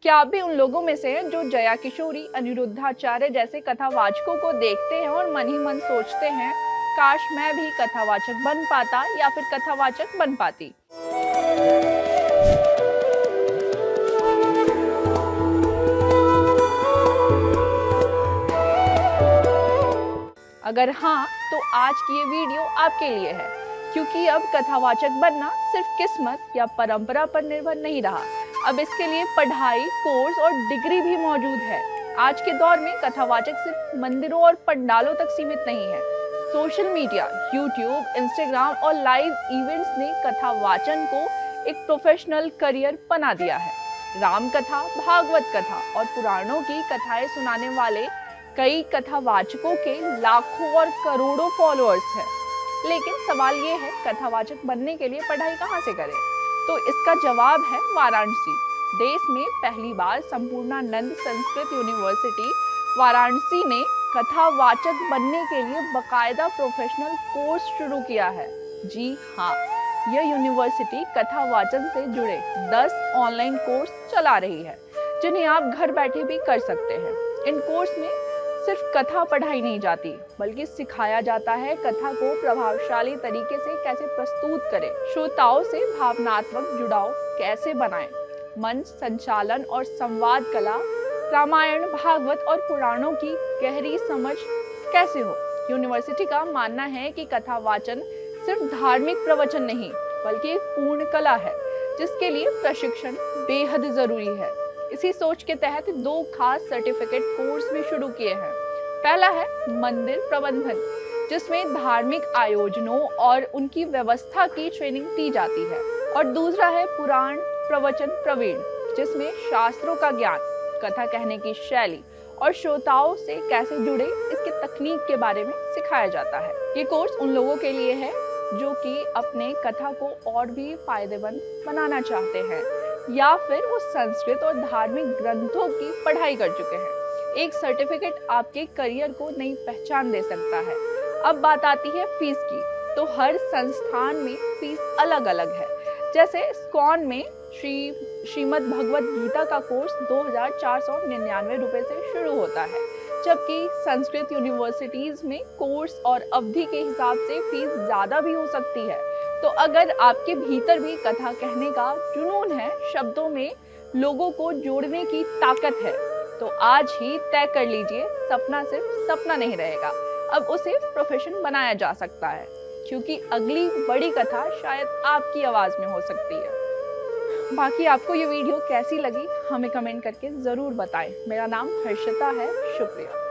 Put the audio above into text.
क्या आप भी उन लोगों में से हैं जो जया किशोरी, अनिरुद्धाचार्य जैसे कथावाचकों को देखते हैं और मन ही मन सोचते हैं, काश मैं भी कथावाचक बन पाता या फिर कथावाचक बन पाती। अगर हाँ, तो आज की ये वीडियो आपके लिए है, क्योंकि अब कथावाचक बनना सिर्फ किस्मत या परंपरा पर निर्भर नहीं रहा। अब इसके लिए पढ़ाई, कोर्स और डिग्री भी मौजूद है। आज के दौर में कथावाचक सिर्फ मंदिरों और पंडालों तक सीमित नहीं है। सोशल मीडिया, यूट्यूब, इंस्टाग्राम और लाइव इवेंट्स ने कथावाचन को एक प्रोफेशनल करियर बना दिया है। राम कथा, भागवत कथा और पुराणों की कथाएं सुनाने वाले कई कथावाचकों के लाखों और करोड़ों फॉलोअर्स हैं। लेकिन सवाल ये है, कथावाचक बनने के लिए पढ़ाई कहाँ से करें? तो इसका जवाब है वाराणसी। देश में पहली बार संपूर्णानंद संस्कृत यूनिवर्सिटी वाराणसी ने कथावाचक बनने के लिए बकायदा प्रोफेशनल कोर्स शुरू किया है। जी हाँ, यह यूनिवर्सिटी कथावाचन से जुड़े 10 ऑनलाइन कोर्स चला रही है, जिन्हें आप घर बैठे भी कर सकते हैं। इन कोर्स में सिर्फ कथा पढ़ाई नहीं जाती, बल्कि सिखाया जाता है कथा को प्रभावशाली तरीके से कैसे प्रस्तुत करें, श्रोताओं से भावनात्मक जुड़ाव कैसे बनाएं, मंच संचालन और संवाद कला, रामायण, भागवत और पुराणों की गहरी समझ कैसे हो। यूनिवर्सिटी का मानना है कि कथावाचन सिर्फ धार्मिक प्रवचन नहीं, बल्कि एक पूर्ण कला है, जिसके लिए प्रशिक्षण बेहद जरूरी है। इसी सोच के तहत 2 खास सर्टिफिकेट कोर्स भी शुरू किए हैं। पहला है मंदिर प्रबंधन, जिसमें धार्मिक आयोजनों और उनकी व्यवस्था की ट्रेनिंग दी जाती है, और दूसरा है पुराण प्रवचन प्रवीण, जिसमें शास्त्रों का ज्ञान, कथा कहने की शैली और श्रोताओं से कैसे जुड़े इसके तकनीक के बारे में सिखाया जाता है। ये कोर्स उन लोगों के लिए है जो कि अपने कथा को और भी फायदेमंद बनाना चाहते हैं, या फिर वो संस्कृत और धार्मिक ग्रंथों की पढ़ाई कर चुके हैं। एक सर्टिफिकेट आपके करियर को नई पहचान दे सकता है। अब बात आती है फीस की, तो हर संस्थान में फीस अलग अलग है। जैसे स्कॉन में श्रीमद् भगवत गीता का कोर्स 2499 रुपए से शुरू होता है, जबकि संस्कृत यूनिवर्सिटीज में कोर्स और अवधि के हिसाब से फीस ज्यादा भी हो सकती है। तो अगर आपके भीतर भी कथा कहने का जुनून है, शब्दों में लोगों को जोड़ने की ताकत है, तो आज ही तय कर लीजिए, सपना सिर्फ सपना नहीं रहेगा, अब उसे प्रोफेशन बनाया जा सकता है, क्योंकि अगली बड़ी कथा शायद आपकी आवाज में हो सकती है। बाकी आपको ये वीडियो कैसी लगी, हमें कमेंट करके जरूर बताएं। मेरा नाम हर्षिता है। शुक्रिया।